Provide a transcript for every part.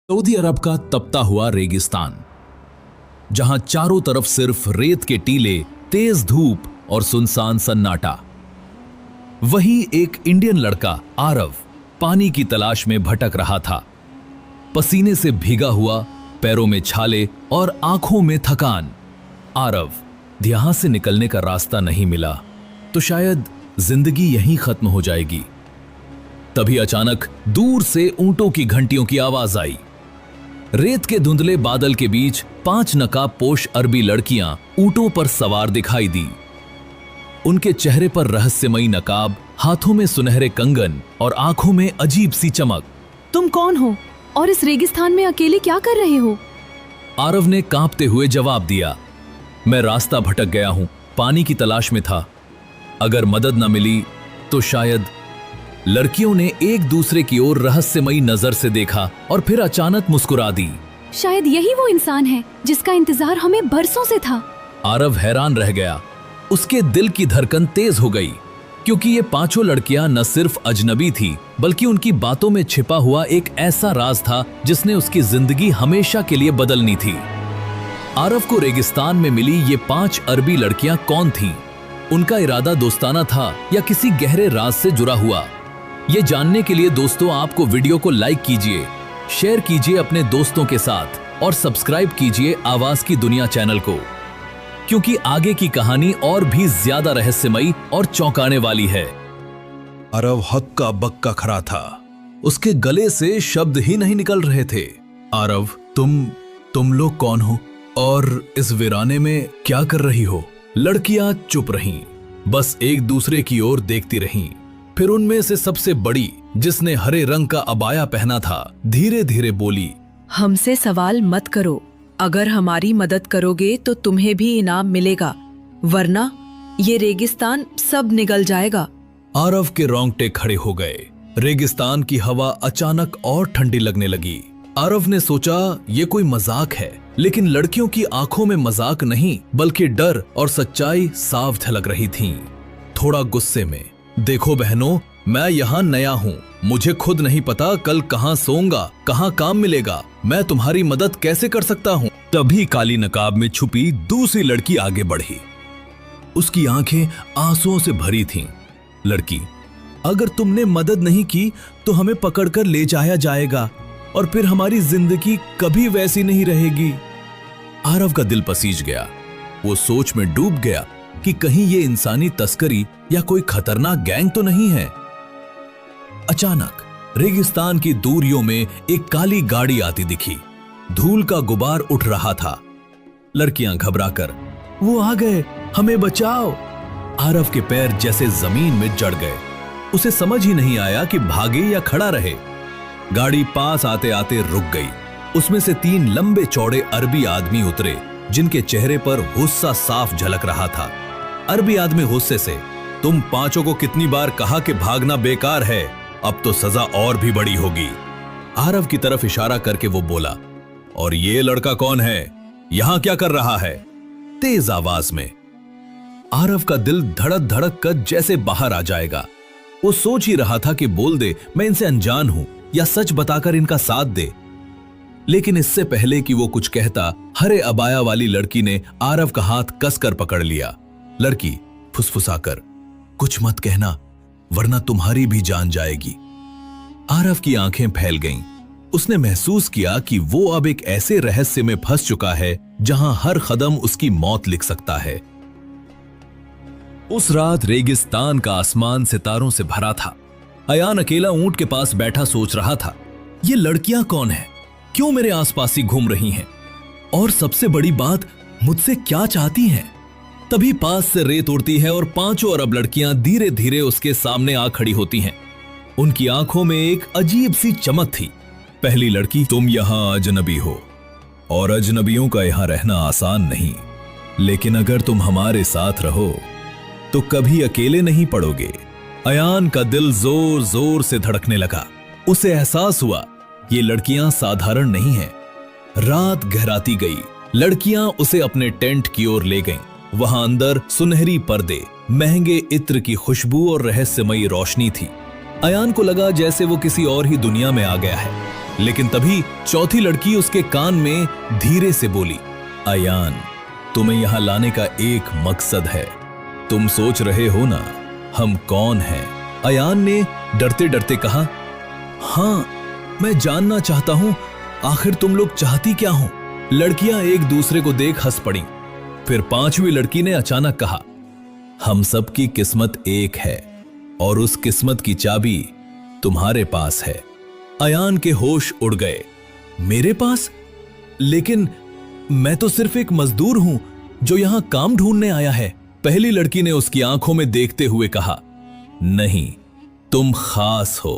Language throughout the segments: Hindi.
सऊदी अरब का तपता हुआ रेगिस्तान, जहां चारों तरफ सिर्फ रेत के टीले, तेज धूप और सुनसान सन्नाटा। वहीं एक इंडियन लड़का आरव पानी की तलाश में भटक रहा था। पसीने से भीगा हुआ, पैरों में छाले और आंखों में थकान। आरव, यहां से निकलने का रास्ता नहीं मिला तो शायद जिंदगी यहीं खत्म हो जाएगी। तभी अचानक दूर से ऊंटों की घंटियों की आवाज आई। रेत के धुंधले बादल के बीच 5 नकाब पोश अरबी लड़कियां ऊंटों पर सवार दिखाई दी। उनके चेहरे पर रहस्यमयी नकाब, हाथों में सुनहरे कंगन और आंखों में अजीब सी चमक। तुम कौन हो और इस रेगिस्तान में अकेले क्या कर रहे हो? आरव ने कांपते हुए जवाब दिया, मैं रास्ता भटक गया हूं, पानी की तलाश में था। अगर मदद न मिली तो शायद। लड़कियों ने एक दूसरे की ओर रहस्यमयी नजर से देखा और फिर अचानक मुस्कुरा दी। शायद यही वो इंसान है जिसका इंतजार हमें बरसों से था। आरव हैरान रह गया। उसके दिल की धड़कन तेज हो गई, क्योंकि ये 5 लड़कियां न सिर्फ अजनबी थी, बल्कि उनकी बातों में छिपा हुआ एक ऐसा राज था जिसने उसकी जिंदगी हमेशा के लिए बदलनी थी। आरव को रेगिस्तान में मिली ये 5 अरबी लड़कियां कौन थीं? उनका इरादा दोस्ताना था या किसी गहरे राज से जुड़ा हुआ? ये जानने के लिए दोस्तों, आपको वीडियो को लाइक कीजिए, शेयर कीजिए अपने दोस्तों के साथ और सब्सक्राइब कीजिए आवाज की दुनिया चैनल को, क्योंकि आगे की कहानी और भी ज्यादा रहस्यमयी और चौंकाने वाली है। आरव हक्का बक्का खड़ा था। उसके गले से शब्द ही नहीं निकल रहे थे। आरव, तुम लोग कौन हो और इस वीराने में क्या कर रही हो? लड़कियां चुप रहीं, बस एक दूसरे की ओर देखती रहीं। फिर उनमें से सबसे बड़ी, जिसने हरे रंग का अबाया पहना था, धीरे धीरे बोली, हमसे सवाल मत करो। अगर हमारी मदद करोगे तो तुम्हें भी इनाम मिलेगा, वरना ये रेगिस्तान सब निगल जाएगा। आरव के रोंगटे खड़े हो गए। रेगिस्तान की हवा अचानक और ठंडी लगने लगी। आरव ने सोचा ये कोई मजाक है, लेकिन लड़कियों की आंखों में मजाक नहीं, बल्कि डर और सच्चाई साफ झलक रही थीं। थोड़ा गुस्से में, देखो बहनों, मैं यहाँ नया हूँ, मुझे खुद नहीं पता कल कहाँ सोऊंगा, कहाँ काम मिलेगा, मैं तुम्हारी मदद कैसे कर सकता हूँ? तभी काली नकाब में छुपी दूसरी लड़की आगे बढ़ी। उसकी आंखें आंसुओं से भरी थीं। लड़की, अगर तुमने मदद नहीं की तो हमें पकड़कर ले जाया जाएगा और फिर हमारी जिंदगी कभी वैसी नहीं रहेगी। आरव का दिल पसीज गया। वो सोच में डूब गया कि कहीं ये इंसानी तस्करी या कोई खतरनाक गैंग तो नहीं है। अचानक रेगिस्तान की दूरियों में एक काली गाड़ी आती दिखी। धूल का गुबार उठ रहा था। लड़कियां घबराकर, वो आ गए, हमें बचाओ। आरव के पैर जैसे जमीन में जड़ गए। उसे समझ ही नहीं आया कि भागे या खड़ा रहे। गाड़ी पास आते आते रुक गई। उसमें से 3 लंबे चौड़े अरबी आदमी उतरे, जिनके चेहरे पर गुस्सा साफ झलक रहा था। अरबी आदमी गुस्से से, तुम 5 को कितनी बार कहा कि भागना बेकार है, अब तो सजा और भी बड़ी होगी। आरव की तरफ इशारा करके वो बोला, और ये लड़का कौन है, यहां क्या कर रहा है? तेज आवाज में। आरव का दिल धड़क धड़क कर जैसे बाहर आ जाएगा। वो सोच ही रहा था कि बोल दे मैं इनसे अनजान हूं या सच बताकर इनका साथ दे। लेकिन इससे पहले कि वो कुछ कहता, हरे अबाया वाली लड़की ने आरव का हाथ कसकर पकड़ लिया। लड़की फुसफुसाकर, कुछ मत कहना, वरना तुम्हारी भी जान जाएगी। आरव की आंखें फैल गईं। उसने महसूस किया कि वो अब एक ऐसे रहस्य में फंस चुका है जहां हर कदम उसकी मौत लिख सकता है। उस रात रेगिस्तान का आसमान सितारों से भरा था। अयान अकेला ऊंट के पास बैठा सोच रहा था, ये लड़कियां कौन हैं? क्यों मेरे आसपास ही घूम रही हैं? और सबसे बड़ी बात, मुझसे क्या चाहती हैं? तभी पास से रेत उड़ती है और 5 अरब लड़कियां धीरे धीरे उसके सामने आ खड़ी होती हैं। उनकी आंखों में एक अजीब सी चमक थी। पहली लड़की, तुम यहां अजनबी हो और अजनबियों का यहां रहना आसान नहीं, लेकिन अगर तुम हमारे साथ रहो तो कभी अकेले नहीं पड़ोगे। अयान का दिल जोर जोर से धड़कने लगा। उसे एहसास हुआ ये लड़कियां साधारण नहीं हैं। रात गहराती गई। लड़कियां उसे अपने टेंट की ओर ले गईं। वहां अंदर सुनहरी पर्दे, महंगे इत्र की खुशबू और रहस्यमयी रोशनी थी। अयान को लगा जैसे वो किसी और ही दुनिया में आ गया है, लेकिन तभी चौथी लड़की उसके कान में धीरे से बोली, अयान, तुम्हें यहां लाने का एक मकसद है। तुम सोच रहे हो ना हम कौन हैं? अयान ने डरते डरते कहा, हाँ, मैं जानना चाहता हूं आखिर तुम लोग चाहती क्या हो? लड़कियां एक दूसरे को देख हंस पड़ी। फिर पांचवी लड़की ने अचानक कहा, हम सब की किस्मत एक है और उस किस्मत की चाबी तुम्हारे पास है। अयान के होश उड़ गए। मेरे पास? लेकिन मैं तो सिर्फ एक मजदूर हूं जो यहां काम ढूंढने आया है। पहली लड़की ने उसकी आंखों में देखते हुए कहा, नहीं, तुम खास हो।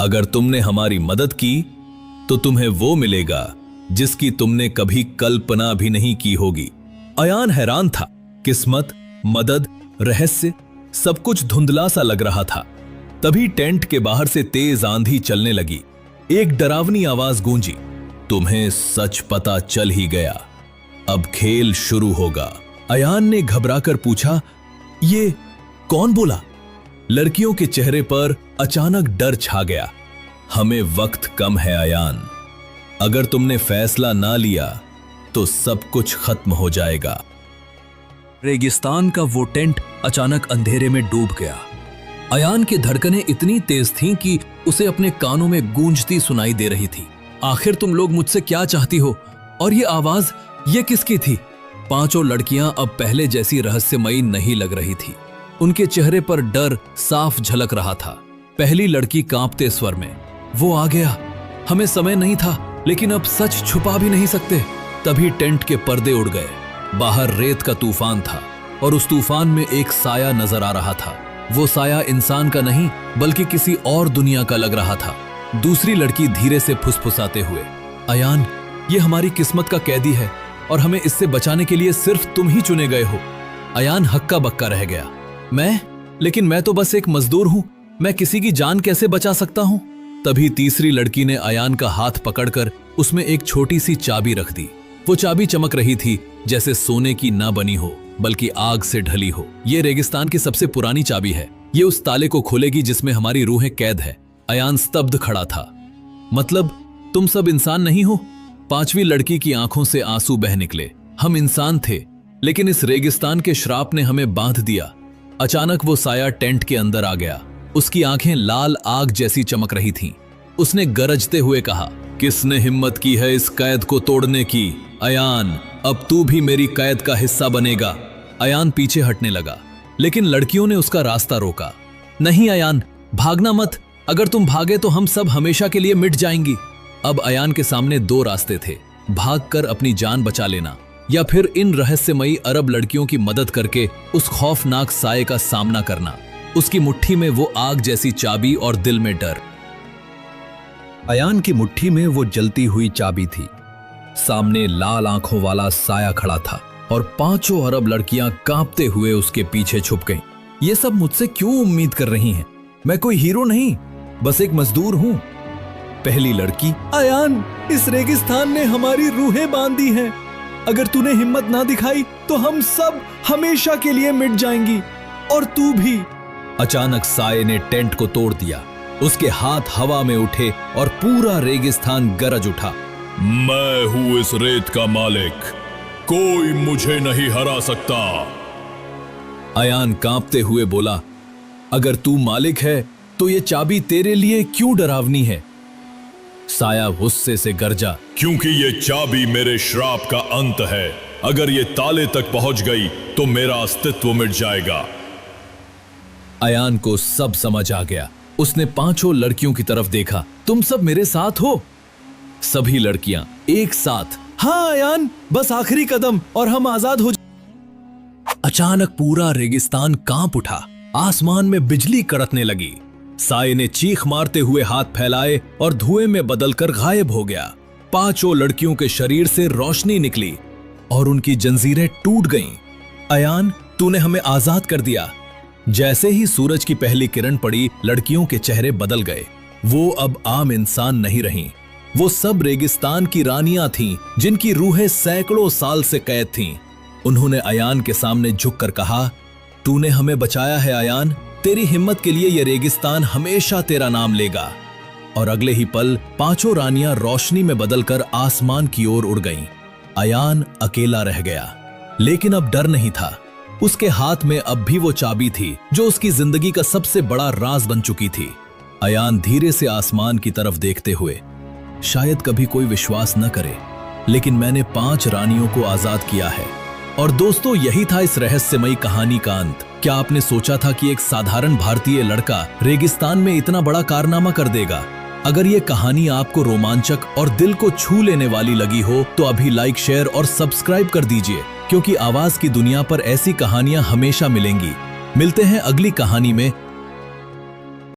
अगर तुमने हमारी मदद की तो तुम्हें वो मिलेगा जिसकी तुमने कभी कल्पना भी नहीं की होगी। अयान हैरान था। किस्मत, मदद, रहस्य, सब कुछ धुंधला सा लग रहा था। तभी टेंट के बाहर से तेज आंधी चलने लगी। एक डरावनी आवाज गूंजी, तुम्हें सच पता चल ही गया, अब खेल शुरू होगा। अयान ने घबराकर पूछा, ये कौन बोला? लड़कियों के चेहरे पर अचानक डर छा गया। हमें वक्त कम है अयान, अगर तुमने फैसला ना लिया तो सब कुछ खत्म हो जाएगा। रेगिस्तान का वो टेंट अचानक अंधेरे में डूब गया। अयान की धड़कनें इतनी तेज थीं कि उसे अपने कानों में गूंजती सुनाई दे रही थी। आखिर तुम लोग मुझसे क्या चाहती हो? और ये आवाज, ये किसकी थी? पांचों लड़कियां अब पहले जैसी रहस्यमयी नहीं लग रही थी। उनके चेहरे पर डर साफ झलक रहा था। पहली लड़की कांपते स्वर में, वो आ गया, हमें समय नहीं था, लेकिन अब सच छुपा भी नहीं सकते। तभी टेंट के पर्दे उड़ गए। बाहर रेत का तूफान था और उस तूफान में एक साया नजर आ रहा था। वो साया इंसान का नहीं बल्कि किसी और दुनिया का लग रहा था। दूसरी लड़की धीरे से फुसफुसाते हुए, अयान, ये हमारी किस्मत का कैदी है और हमें इससे बचाने के लिए सिर्फ तुम ही चुने गए हो। अयान हक्का बक्का रह गया। लेकिन मैं तो बस एक मजदूर हूं, मैं किसी की जान कैसे बचा सकता हूं? तभी तीसरी लड़की ने अयान का हाथ पकड़कर उसमें एक छोटी सी चाबी रख दी। वो चाबी चमक रही थी जैसे सोने की ना बनी हो बल्कि आग से ढली हो। ये रेगिस्तान की सबसे पुरानी चाबी है। ये उस ताले को खोलेगी जिसमें हमारी रूहें कैद है। अयान स्तब्ध खड़ा था। मतलब तुम सब इंसान नहीं हो? पांचवी लड़की की आंखों से आंसू बह निकले। हम इंसान थे, लेकिन इस रेगिस्तान के श्राप ने हमें बांध दिया। अचानक वो साया टेंट के अंदर आ गया। उसकी आंखें लाल आग जैसी चमक रही थीं। उसने गरजते हुए कहा, किसने हिम्मत की है इस कैद को तोड़ने की? अयान, अब तू भी मेरी कैद का हिस्सा बनेगा। अयान पीछे हटने लगा, लेकिन लड़कियों ने उसका रास्ता रोका। नहीं अयान, भागना मत। अगर तुम भागे तो हम सब हमेशा के लिए मिट जाएंगी। अब अयान के सामने दो रास्ते थे, भागकर अपनी जान बचा लेना या फिर इन रहस्यमयी अरब लड़कियों की मदद करके उस खौफनाक साये का सामना करना। उसकी मुट्ठी में वो आग जैसी चाबी और दिल में डर। अयान की मुट्ठी में वो जलती हुई चाबी थी। सामने लाल आंखों वाला साया खड़ा था और पांचों अरब लड़कियां कांपते हुए उसके पीछे छुप गईं। ये सब मुझसे क्यों उम्मीद कर रही हैं? मैं कोई हीरो नहीं, बस एक मजदूर हूं। पहली लड़की, अयान, इस रेगिस्तान ने हमारी रूहें बांधी हैं। अगर तूने हिम्मत ना दिखाई तो हम सब हमेशा के लिए मिट जाएंगी, और तू भी। अचानक साये ने टेंट को तोड़ दिया। उसके हाथ हवा में उठे और पूरा रेगिस्तान गरज उठा। मैं हूं इस रेत का मालिक, कोई मुझे नहीं हरा सकता। अयान कांपते हुए बोला, अगर तू मालिक है तो ये चाबी तेरे लिए क्यों डरावनी है? साया गुस्से से गरजा, क्योंकि ये चाबी मेरे श्राप का अंत है। अगर ये ताले तक पहुंच गई तो मेरा अस्तित्व मिट जाएगा। अयान को सब समझ आ गया। उसने पांचों लड़कियों की तरफ देखा। तुम सब मेरे साथ हो? सभी लड़कियां एक साथ, हाँ अयान, बस आखिरी कदम और हम आजाद हो। अचानक पूरा रेगिस्तान कांप उठा। आसमान में बिजली कड़कने लगी। साये ने चीख मारते हुए हाथ फैलाए और धुएं में बदलकर गायब हो गया। पांचों लड़कियों के शरीर से रोशनी निकली और उनकी जंजीरें टूट गईं। अयान, तूने हमें आजाद कर दिया। जैसे ही सूरज की पहली किरण पड़ी, लड़कियों के चेहरे बदल गए। वो अब आम इंसान नहीं रहीं। वो सब रेगिस्तान की रानियां थीं, जिनकी रूहें सैकड़ों साल से कैद थीं। उन्होंने अयान के सामने झुककर कहा, तूने हमें बचाया है अयान, तेरी हिम्मत के लिए यह रेगिस्तान हमेशा तेरा नाम लेगा। और अगले ही पल 5 रानियां रोशनी में बदलकर आसमान की ओर उड़ गईं। अयान अकेला रह गया, लेकिन अब डर नहीं था। उसके हाथ में अब भी वो चाबी थी जो उसकी जिंदगी का सबसे बड़ा राज बन चुकी थी। अयान धीरे से आसमान की तरफ देखते हुए, शायद कभी कोई विश्वास न करे, लेकिन मैंने 5 रानियों को आजाद किया है। और दोस्तों, यही था इस रहस्यमयी कहानी का अंत। क्या आपने सोचा था कि एक साधारण भारतीय लड़का रेगिस्तान में इतना बड़ा कारनामा कर देगा? अगर ये कहानी आपको रोमांचक और दिल को छू लेने वाली लगी हो तो अभी लाइक, शेयर और सब्सक्राइब कर दीजिए, क्योंकि आवाज की दुनिया पर ऐसी कहानियां हमेशा मिलेंगी। मिलते हैं अगली कहानी में।